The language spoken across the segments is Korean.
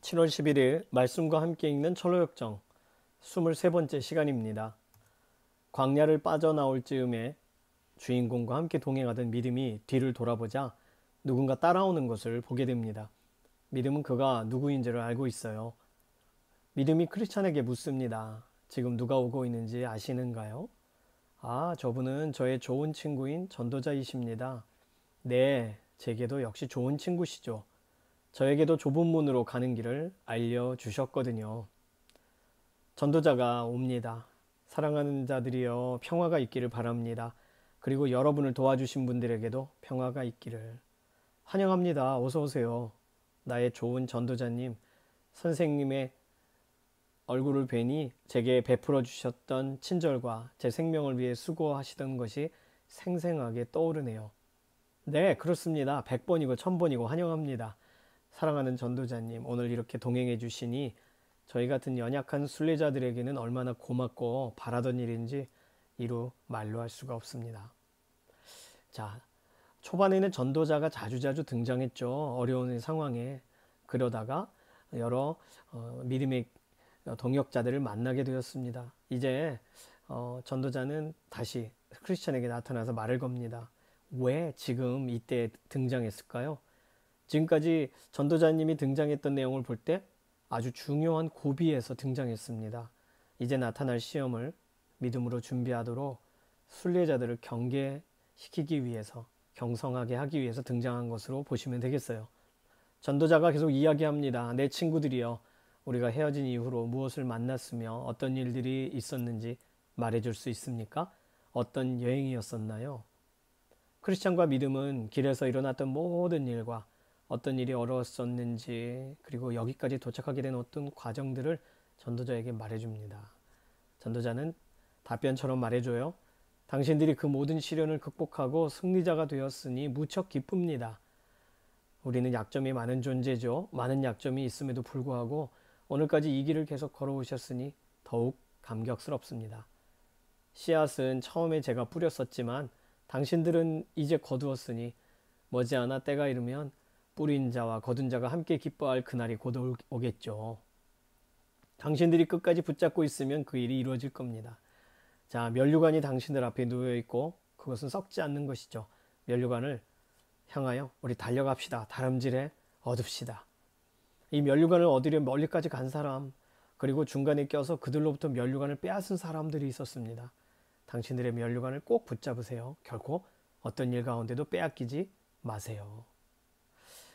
7월 11일 말씀과 함께 읽는 철로역정 23번째 시간입니다. 광야를 빠져나올 즈음에 주인공과 함께 동행하던 믿음이 뒤를 돌아보자 누군가 따라오는 것을 보게 됩니다. 믿음은 그가 누구인지를 알고 있어요. 믿음이 크리스찬에게 묻습니다. 지금 누가 오고 있는지 아시는가요? 아, 저분은 저의 좋은 친구인 전도자이십니다. 네, 제게도 역시 좋은 친구시죠. 저에게도 좁은 문으로 가는 길을 알려주셨거든요. 전도자가 옵니다. 사랑하는 자들이여, 평화가 있기를 바랍니다. 그리고 여러분을 도와주신 분들에게도 평화가 있기를 환영합니다. 어서 오세요. 나의 좋은 전도자님, 선생님의 얼굴을 뵈니 제게 베풀어 주셨던 친절과 제 생명을 위해 수고하시던 것이 생생하게 떠오르네요. 네, 그렇습니다. 100번이고 1000번이고 환영합니다. 사랑하는 전도자님, 오늘 이렇게 동행해 주시니 저희 같은 연약한 순례자들에게는 얼마나 고맙고 바라던 일인지 이루 말로 할 수가 없습니다. 자, 초반에는 전도자가 자주자주 등장했죠. 어려운 상황에. 그러다가 여러 믿음의 동역자들을 만나게 되었습니다. 이제 전도자는 다시 크리스천에게 나타나서 말을 겁니다. 왜 지금 이때 등장했을까요? 지금까지 전도자님이 등장했던 내용을 볼 때 아주 중요한 고비에서 등장했습니다. 이제 나타날 시험을 믿음으로 준비하도록 순례자들을 경계시키기 위해서, 경성하게 하기 위해서 등장한 것으로 보시면 되겠어요. 전도자가 계속 이야기합니다. 내 친구들이여, 우리가 헤어진 이후로 무엇을 만났으며 어떤 일들이 있었는지 말해줄 수 있습니까? 어떤 여행이었었나요? 크리스찬과 믿음은 길에서 일어났던 모든 일과 어떤 일이 어려웠었는지, 그리고 여기까지 도착하게 된 어떤 과정들을 전도자에게 말해줍니다. 전도자는 답변처럼 말해줘요. 당신들이 그 모든 시련을 극복하고 승리자가 되었으니 무척 기쁩니다. 우리는 약점이 많은 존재죠. 많은 약점이 있음에도 불구하고 오늘까지 이 길을 계속 걸어오셨으니 더욱 감격스럽습니다. 씨앗은 처음에 제가 뿌렸었지만 당신들은 이제 거두었으니 머지않아 때가 이르면 뿌린 자와 거둔 자가 함께 기뻐할 그날이 곧 오겠죠. 당신들이 끝까지 붙잡고 있으면 그 일이 이루어질 겁니다. 자, 면류관이 당신들 앞에 놓여 있고 그것은 썩지 않는 것이죠. 면류관을 향하여 우리 달려갑시다. 다름질에 얻읍시다. 이 면류관을 얻으려 멀리까지 간 사람, 그리고 중간에 껴서 그들로부터 면류관을 빼앗은 사람들이 있었습니다. 당신들의 면류관을 꼭 붙잡으세요. 결코 어떤 일 가운데도 빼앗기지 마세요.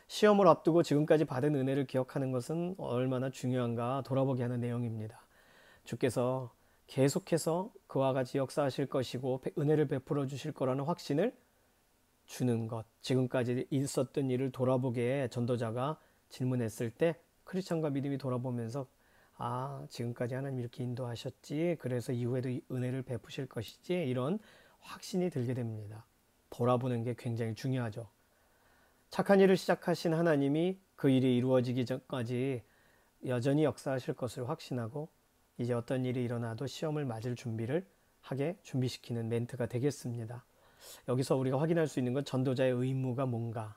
시험을 앞두고 지금까지 받은 은혜를 기억하는 것은 얼마나 중요한가 돌아보게 하는 내용입니다. 주께서 계속해서 그와 같이 역사하실 것이고 은혜를 베풀어 주실 거라는 확신을 주는 것, 지금까지 있었던 일을 돌아보게 전도자가 질문했을 때 크리스찬과 믿음이 돌아보면서 아, 지금까지 하나님 이렇게 인도하셨지, 그래서 이후에도 은혜를 베푸실 것이지, 이런 확신이 들게 됩니다. 돌아보는 게 굉장히 중요하죠. 착한 일을 시작하신 하나님이 그 일이 이루어지기 전까지 여전히 역사하실 것을 확신하고 이제 어떤 일이 일어나도 시험을 맞을 준비를 하게 준비시키는 멘트가 되겠습니다. 여기서 우리가 확인할 수 있는 건 전도자의 의무가 뭔가,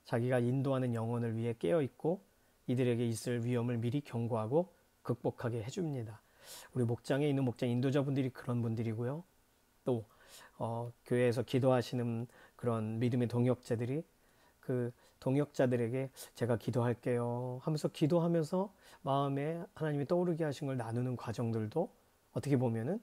자기가 인도하는 영혼을 위해 깨어있고 이들에게 있을 위험을 미리 경고하고 극복하게 해줍니다. 우리 목장에 있는 목장 인도자분들이 그런 분들이고요. 또 교회에서 기도하시는 그런 믿음의 동역자들이 그 동역자들에게 제가 기도할게요 하면서 기도하면서 마음에 하나님이 떠오르게 하신 걸 나누는 과정들도 어떻게 보면은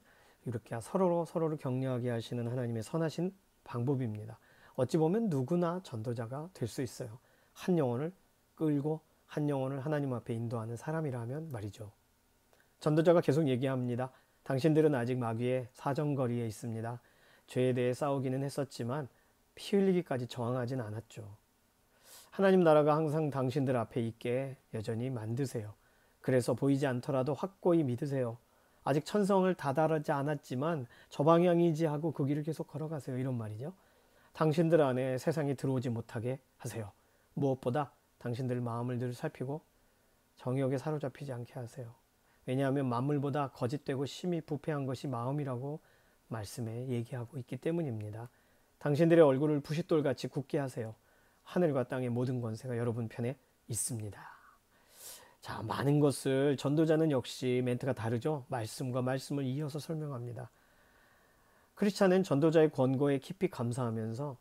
이렇게 서로를 격려하게 하시는 하나님의 선하신 방법입니다. 어찌 보면 누구나 전도자가 될 수 있어요. 한 영혼을 끌고 한 영혼을 하나님 앞에 인도하는 사람이라면 말이죠. 전도자가 계속 얘기합니다. 당신들은 아직 마귀의 사정거리에 있습니다. 죄에 대해 싸우기는 했었지만 피 흘리기까지 저항하진 않았죠. 하나님 나라가 항상 당신들 앞에 있게 여전히 만드세요. 그래서 보이지 않더라도 확고히 믿으세요. 아직 천성을 다다르지 않았지만 저 방향이지 하고 그 길을 계속 걸어가세요. 이런 말이죠. 당신들 안에 세상이 들어오지 못하게 하세요. 무엇보다 당신들 마음을 늘 살피고 정욕에 사로잡히지 않게 하세요. 왜냐하면 만물보다 거짓되고 심히 부패한 것이 마음이라고 말씀에 얘기하고 있기 때문입니다. 당신들의 얼굴을 부싯돌같이 굳게 하세요. 하늘과 땅의 모든 권세가 여러분 편에 있습니다. 자, 많은 것을 전도자는 역시 멘트가 다르죠. 말씀과 말씀을 이어서 설명합니다. 크리스찬은 전도자의 권고에 깊이 감사하면서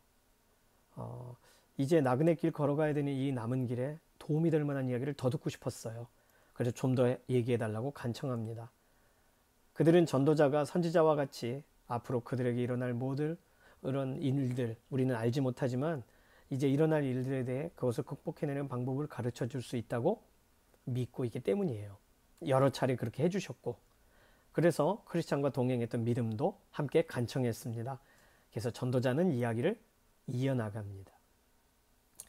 이제 나그네 길 걸어가야 되는 이 남은 길에 도움이 될 만한 이야기를 더 듣고 싶었어요. 그래서 좀 더 얘기해 달라고 간청합니다. 그들은 전도자가 선지자와 같이 앞으로 그들에게 일어날 모든 이런 일들, 우리는 알지 못하지만 이제 일어날 일들에 대해 그것을 극복해내는 방법을 가르쳐 줄 수 있다고 믿고 있기 때문이에요. 여러 차례 그렇게 해주셨고, 그래서 크리스찬과 동행했던 믿음도 함께 간청했습니다. 그래서 전도자는 이야기를 이어나갑니다.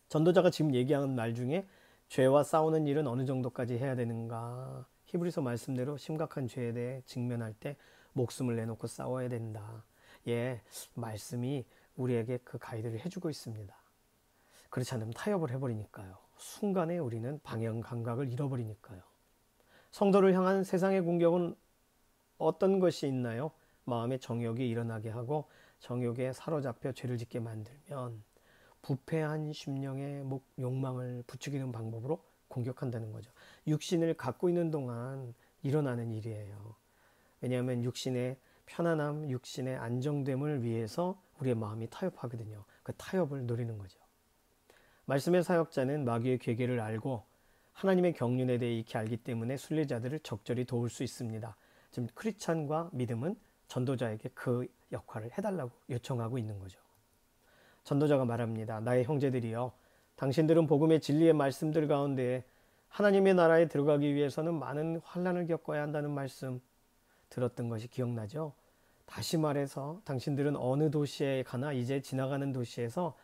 전도자가 지금 얘기하는 말 중에 죄와 싸우는 일은 어느 정도까지 해야 되는가? 히브리서 말씀대로 심각한 죄에 대해 직면할 때 목숨을 내놓고 싸워야 된다. 예, 말씀이 우리에게 그 가이드를 해주고 있습니다. 그렇지 않으면 타협을 해버리니까요. 순간에 우리는 방향 감각을 잃어버리니까요. 성도를 향한 세상의 공격은 어떤 것이 있나요? 마음의 정욕이 일어나게 하고 정욕에 사로잡혀 죄를 짓게 만들면 부패한 심령의 욕망을 부추기는 방법으로 공격한다는 거죠. 육신을 갖고 있는 동안 일어나는 일이에요. 왜냐하면 육신의 편안함, 육신의 안정됨을 위해서 우리의 마음이 타협하거든요. 그 타협을 노리는 거죠. 말씀의 사역자는 마귀의 괴계를 알고 하나님의 경륜에 대해 익히 알기 때문에 순례자들을 적절히 도울 수 있습니다. 지금 크리스찬과 믿음은 전도자에게 그 역할을 해달라고 요청하고 있는 거죠. 전도자가 말합니다. 나의 형제들이여, 당신들은 복음의 진리의 말씀들 가운데 하나님의 나라에 들어가기 위해서는 많은 환난을 겪어야 한다는 말씀 들었던 것이 기억나죠? 다시 말해서 당신들은 어느 도시에 가나 이제 지나가는 도시에서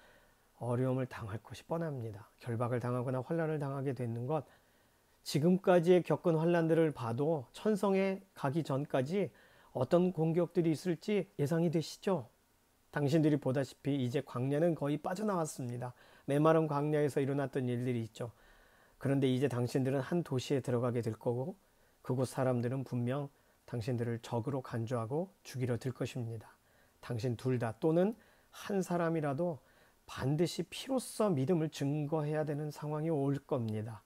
어려움을 당할 것이 뻔합니다. 결박을 당하거나 환난을 당하게 되는 것, 지금까지 겪은 환난들을 봐도 천성에 가기 전까지 어떤 공격들이 있을지 예상이 되시죠? 당신들이 보다시피 이제 광야는 거의 빠져나왔습니다. 메마른 광야에서 일어났던 일들이 있죠. 그런데 이제 당신들은 한 도시에 들어가게 될 거고 그곳 사람들은 분명 당신들을 적으로 간주하고 죽이려 들 것입니다. 당신 둘 다 또는 한 사람이라도 반드시 피로써 믿음을 증거해야 되는 상황이 올 겁니다.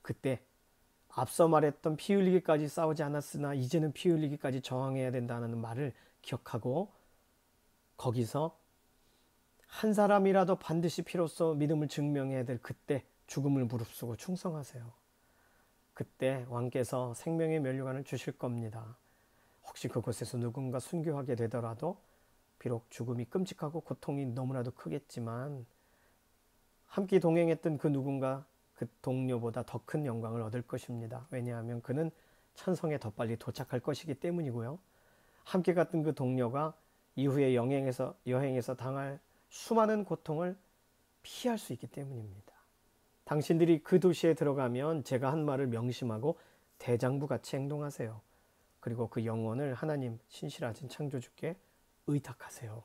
그때 앞서 말했던 피 흘리기까지 싸우지 않았으나 이제는 피 흘리기까지 저항해야 된다는 말을 기억하고 거기서 한 사람이라도 반드시 피로써 믿음을 증명해야 될 그때 죽음을 무릅쓰고 충성하세요. 그때 왕께서 생명의 면류관을 주실 겁니다. 혹시 그곳에서 누군가 순교하게 되더라도 비록 죽음이 끔찍하고 고통이 너무나도 크겠지만 함께 동행했던 그 누군가 그 동료보다 더 큰 영광을 얻을 것입니다. 왜냐하면 그는 천성에 더 빨리 도착할 것이기 때문이고요. 함께 갔던 그 동료가 이후에 여행에서 당할 수많은 고통을 피할 수 있기 때문입니다. 당신들이 그 도시에 들어가면 제가 한 말을 명심하고 대장부같이 행동하세요. 그리고 그 영혼을 하나님 신실하신 창조주께 의탁하세요.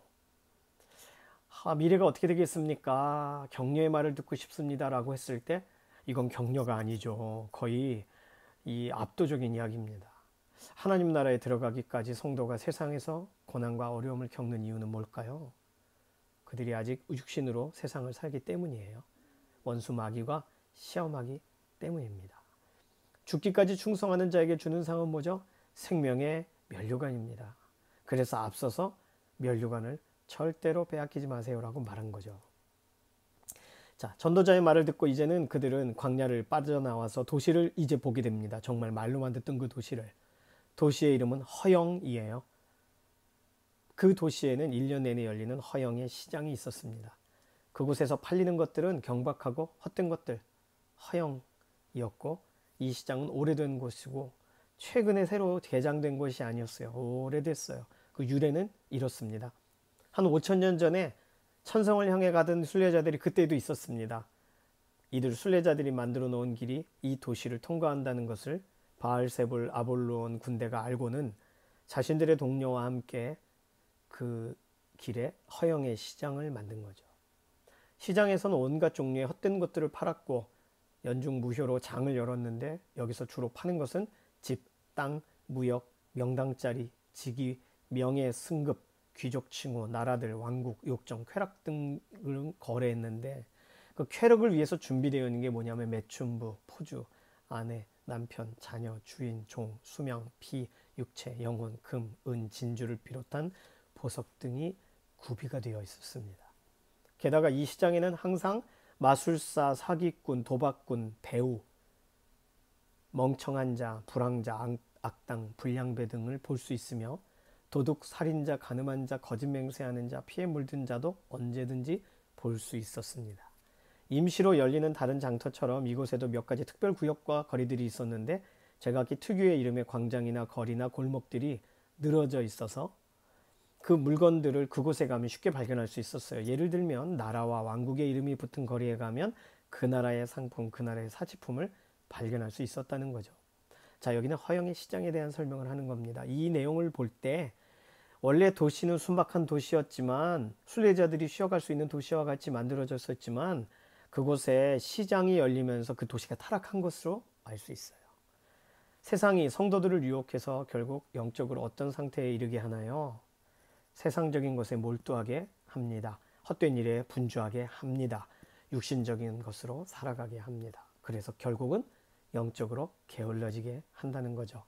미래가 어떻게 되겠습니까? 격려의 말을 듣고 싶습니다 라고 했을 때 이건 격려가 아니죠. 거의 이 압도적인 이야기입니다. 하나님 나라에 들어가기까지 성도가 세상에서 고난과 어려움을 겪는 이유는 뭘까요? 그들이 아직 육신으로 세상을 살기 때문이에요. 원수 마귀가 시험하기 때문입니다. 죽기까지 충성하는 자에게 주는 상은 뭐죠? 생명의 면류관입니다. 그래서 앞서서 면류관을 절대로 빼앗기지 마세요라고 말한 거죠. 자, 전도자의 말을 듣고 이제는 그들은 광야를 빠져나와서 도시를 이제 보게 됩니다. 정말 말로만 듣던 그 도시를. 도시의 이름은 허영이에요. 그 도시에는 1년 내내 열리는 허영의 시장이 있었습니다. 그곳에서 팔리는 것들은 경박하고 헛된 것들, 허영이었고 이 시장은 오래된 곳이고 최근에 새로 개장된 곳이 아니었어요. 오래됐어요. 그 유래는 이렇습니다. 한 5,000년 전에 천성을 향해 가던 순례자들이 그때도 있었습니다. 이들 순례자들이 만들어 놓은 길이 이 도시를 통과한다는 것을 바알세불 아볼론 군대가 알고는 자신들의 동료와 함께 그 길에 허영의 시장을 만든 거죠. 시장에서는 온갖 종류의 헛된 것들을 팔았고 연중무휴로 장을 열었는데 여기서 주로 파는 것은 집, 땅, 무역, 명당짜리, 직위, 명예, 승급, 귀족 칭호, 나라들, 왕국, 욕정, 쾌락 등을 거래했는데 그 쾌락을 위해서 준비되어 있는 게 뭐냐면 매춘부, 포주, 아내, 남편, 자녀, 주인, 종, 수명, 피, 육체, 영혼, 금, 은, 진주를 비롯한 보석 등이 구비가 되어 있었습니다. 게다가 이 시장에는 항상 마술사, 사기꾼, 도박꾼, 배우, 멍청한 자, 불황자, 악당, 불량배 등을 볼 수 있으며 도둑, 살인자, 간음한 자, 거짓 맹세하는 자, 피해 물든 자도 언제든지 볼 수 있었습니다. 임시로 열리는 다른 장터처럼 이곳에도 몇 가지 특별 구역과 거리들이 있었는데 제각기 특유의 이름의 광장이나 거리나 골목들이 늘어져 있어서 그 물건들을 그곳에 가면 쉽게 발견할 수 있었어요. 예를 들면 나라와 왕국의 이름이 붙은 거리에 가면 그 나라의 상품, 그 나라의 사치품을 발견할 수 있었다는 거죠. 자, 여기는 허영의 시장에 대한 설명을 하는 겁니다. 이 내용을 볼 때 원래 도시는 순박한 도시였지만 순례자들이 쉬어갈 수 있는 도시와 같이 만들어졌었지만 그곳에 시장이 열리면서 그 도시가 타락한 것으로 알 수 있어요. 세상이 성도들을 유혹해서 결국 영적으로 어떤 상태에 이르게 하나요? 세상적인 것에 몰두하게 합니다. 헛된 일에 분주하게 합니다. 육신적인 것으로 살아가게 합니다. 그래서 결국은 영적으로 게을러지게 한다는 거죠.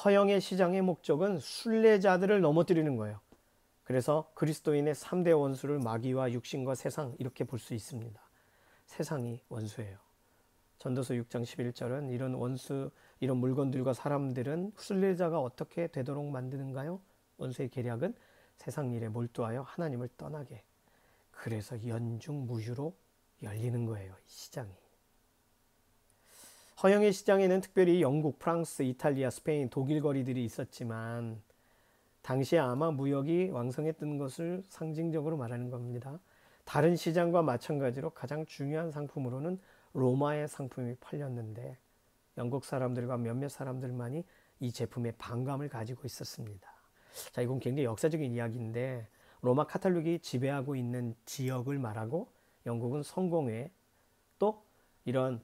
허영의 시장의 목적은 순례자들을 넘어뜨리는 거예요. 그래서 그리스도인의 3대 원수를 마귀와 육신과 세상 이렇게 볼 수 있습니다. 세상이 원수예요. 전도서 6장 11절은 이런 원수, 이런 물건들과 사람들은 순례자가 어떻게 되도록 만드는가요? 원수의 계략은 세상 일에 몰두하여 하나님을 떠나게. 그래서 연중무휴로 열리는 거예요. 이 시장이. 허영의 시장에는 특별히 영국, 프랑스, 이탈리아, 스페인, 독일 거리들이 있었지만 당시에 아마 무역이 왕성했던 것을 상징적으로 말하는 겁니다. 다른 시장과 마찬가지로 가장 중요한 상품으로는 로마의 상품이 팔렸는데 영국 사람들과 몇몇 사람들만이 이 제품에 반감을 가지고 있었습니다. 자, 이건 굉장히 역사적인 이야기인데 로마 카톨릭이 지배하고 있는 지역을 말하고 영국은 성공회 또 이런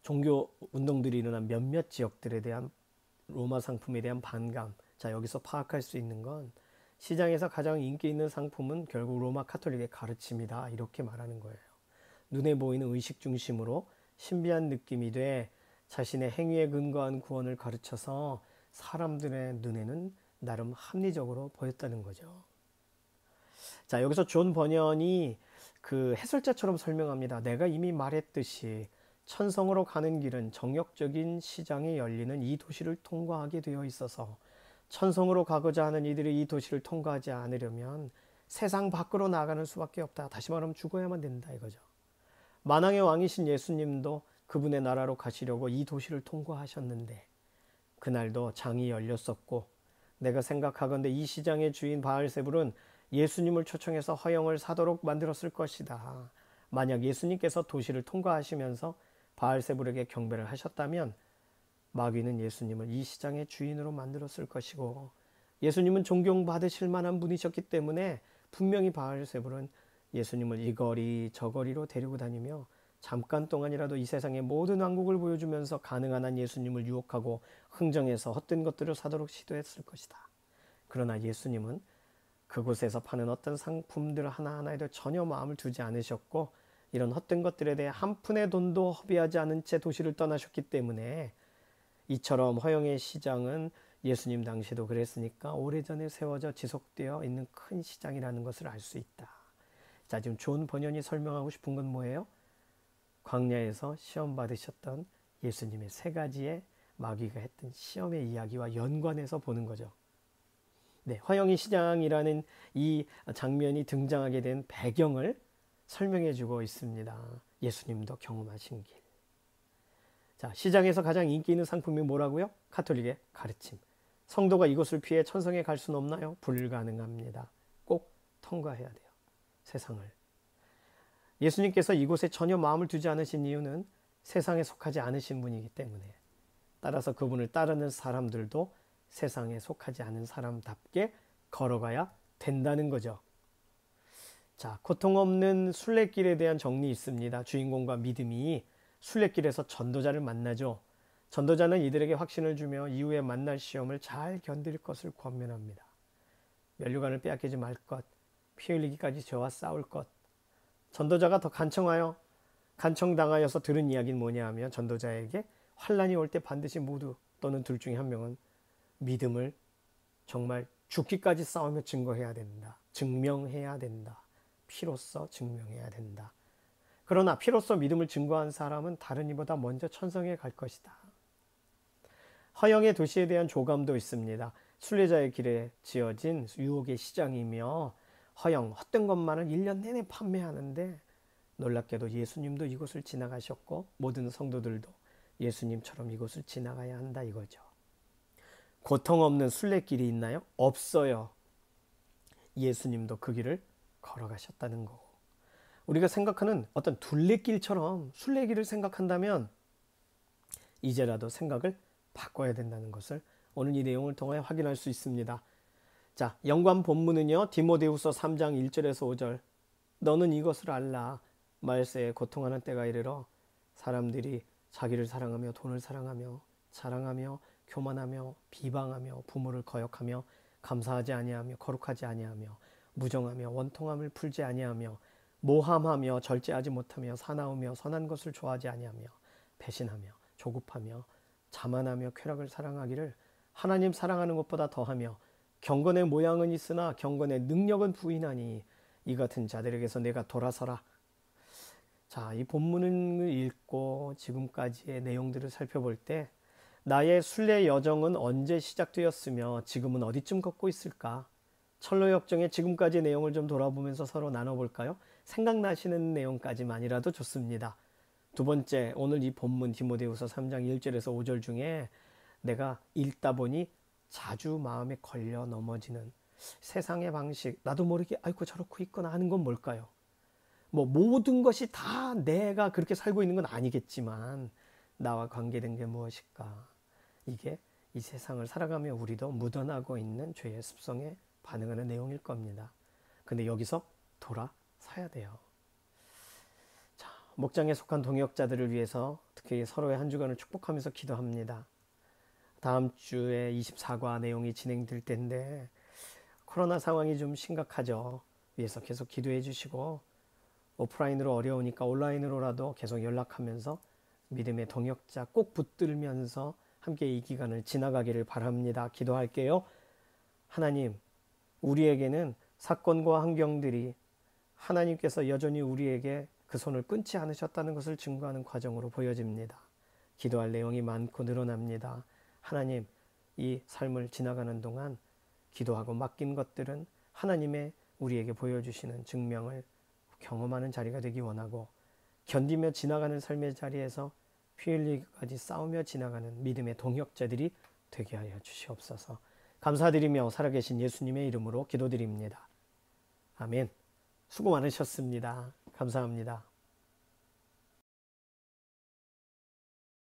종교 운동들이 일어난 몇몇 지역들에 대한 로마 상품에 대한 반감. 자, 여기서 파악할 수 있는 건 시장에서 가장 인기 있는 상품은 결국 로마 카톨릭의 가르침이다. 이렇게 말하는 거예요. 눈에 보이는 의식 중심으로 신비한 느낌이 돼 자신의 행위에 근거한 구원을 가르쳐서 사람들의 눈에는 나름 합리적으로 보였다는 거죠. 자, 여기서 존 버년이 그 해설자처럼 설명합니다. 내가 이미 말했듯이 천성으로 가는 길은 정욕적인 시장에 열리는 이 도시를 통과하게 되어 있어서 천성으로 가고자 하는 이들이 이 도시를 통과하지 않으려면 세상 밖으로 나가는 수밖에 없다. 다시 말하면 죽어야만 된다 이거죠. 만왕의 왕이신 예수님도 그분의 나라로 가시려고 이 도시를 통과하셨는데 그날도 장이 열렸었고 내가 생각하건대 이 시장의 주인 바알세불은 예수님을 초청해서 허영을 사도록 만들었을 것이다. 만약 예수님께서 도시를 통과하시면서 바알세불에게 경배를 하셨다면 마귀는 예수님을 이 시장의 주인으로 만들었을 것이고 예수님은 존경받으실 만한 분이셨기 때문에 분명히 바알세불은 예수님을 이 거리 저 거리로 데리고 다니며 잠깐 동안이라도 이 세상의 모든 왕국을 보여주면서 가능한 한 예수님을 유혹하고 흥정해서 헛된 것들을 사도록 시도했을 것이다. 그러나 예수님은 그곳에서 파는 어떤 상품들 하나하나에도 전혀 마음을 두지 않으셨고 이런 헛된 것들에 대해 한 푼의 돈도 허비하지 않은 채 도시를 떠나셨기 때문에 이처럼 허영의 시장은 예수님 당시도 그랬으니까 오래전에 세워져 지속되어 있는 큰 시장이라는 것을 알 수 있다. 자, 지금 존 번연이 설명하고 싶은 건 뭐예요? 광야에서 시험 받으셨던 예수님의 세 가지의 마귀가 했던 시험의 이야기와 연관해서 보는 거죠. 네, 허영의 시장이라는 이 장면이 등장하게 된 배경을 설명해 주고 있습니다. 예수님도 경험하신 길. 자, 시장에서 가장 인기 있는 상품이 뭐라고요? 카톨릭의 가르침. 성도가 이곳을 피해 천성에 갈 수는 없나요? 불가능합니다. 꼭 통과해야 돼요. 세상을. 예수님께서 이곳에 전혀 마음을 두지 않으신 이유는 세상에 속하지 않으신 분이기 때문에 따라서 그분을 따르는 사람들도 세상에 속하지 않은 사람답게 걸어가야 된다는 거죠. 자, 고통 없는 순례길에 대한 정리 있습니다. 주인공과 믿음이 순례길에서 전도자를 만나죠. 전도자는 이들에게 확신을 주며 이후에 만날 시험을 잘 견딜 것을 권면합니다. 면류관을 빼앗기지 말 것, 피 흘리기까지 저와 싸울 것. 전도자가 더 간청하여 간청당하여서 들은 이야기는 뭐냐 하면 전도자에게 환란이 올 때 반드시 모두 또는 둘 중에 한 명은 믿음을 정말 죽기까지 싸우며 증거해야 된다. 증명해야 된다. 피로써 증명해야 된다. 그러나 피로써 믿음을 증거한 사람은 다른 이보다 먼저 천성에 갈 것이다. 허영의 도시에 대한 조감도 있습니다. 순례자의 길에 지어진 유혹의 시장이며 허영, 헛된 것만을 1년 내내 판매하는데 놀랍게도 예수님도 이곳을 지나가셨고 모든 성도들도 예수님처럼 이곳을 지나가야 한다 이거죠. 고통 없는 순례길이 있나요? 없어요. 예수님도 그 길을 걸어가셨다는 거고. 우리가 생각하는 어떤 둘레길처럼 순례길을 생각한다면 이제라도 생각을 바꿔야 된다는 것을 오늘 이 내용을 통해 확인할 수 있습니다. 자, 연관 본문은요. 디모데후서 3장 1절에서 5절. 너는 이것을 알라. 말세에 고통하는 때가 이르러 사람들이 자기를 사랑하며 돈을 사랑하며 자랑하며 교만하며 비방하며 부모를 거역하며 감사하지 아니하며 거룩하지 아니하며 무정하며 원통함을 풀지 아니하며 모함하며 절제하지 못하며 사나우며 선한 것을 좋아하지 아니하며 배신하며 조급하며 자만하며 쾌락을 사랑하기를 하나님 사랑하는 것보다 더하며 경건의 모양은 있으나 경건의 능력은 부인하니 이 같은 자들에게서 내가 돌아서라. 자, 이 본문을 읽고 지금까지의 내용들을 살펴볼 때 나의 순례 여정은 언제 시작되었으며 지금은 어디쯤 걷고 있을까? 철로역정의 지금까지 내용을 좀 돌아보면서 서로 나눠볼까요? 생각나시는 내용까지만이라도 좋습니다. 두 번째, 오늘 이 본문 디모데후서 3장 1절에서 5절 중에 내가 읽다 보니 자주 마음에 걸려 넘어지는 세상의 방식, 나도 모르게 아이고 저렇고 있거나 하는 건 뭘까요? 뭐 모든 것이 다 내가 그렇게 살고 있는 건 아니겠지만 나와 관계된 게 무엇일까? 이게 이 세상을 살아가며 우리도 묻어나고 있는 죄의 습성에 반응하는 내용일 겁니다. 근데 여기서 돌아서야 돼요. 자, 목장에 속한 동역자들을 위해서 특히 서로의 한 주간을 축복하면서 기도합니다. 다음 주에 24과 내용이 진행될 텐데 코로나 상황이 좀 심각하죠. 위해서 계속 기도해 주시고 오프라인으로 어려우니까 온라인으로라도 계속 연락하면서 믿음의 동역자 꼭 붙들면서 함께 이 기간을 지나가기를 바랍니다. 기도할게요. 하나님, 우리에게는 사건과 환경들이 하나님께서 여전히 우리에게 그 손을 끊지 않으셨다는 것을 증거하는 과정으로 보여집니다. 기도할 내용이 많고 늘어납니다. 하나님, 이 삶을 지나가는 동안 기도하고 맡긴 것들은 하나님의 우리에게 보여주시는 증명을 경험하는 자리가 되기 원하고 견디며 지나가는 삶의 자리에서 피 흘리기까지 싸우며 지나가는 믿음의 동역자들이 되게 하여 주시옵소서. 감사드리며 살아계신 예수님의 이름으로 기도드립니다. 아멘. 수고 많으셨습니다. 감사합니다.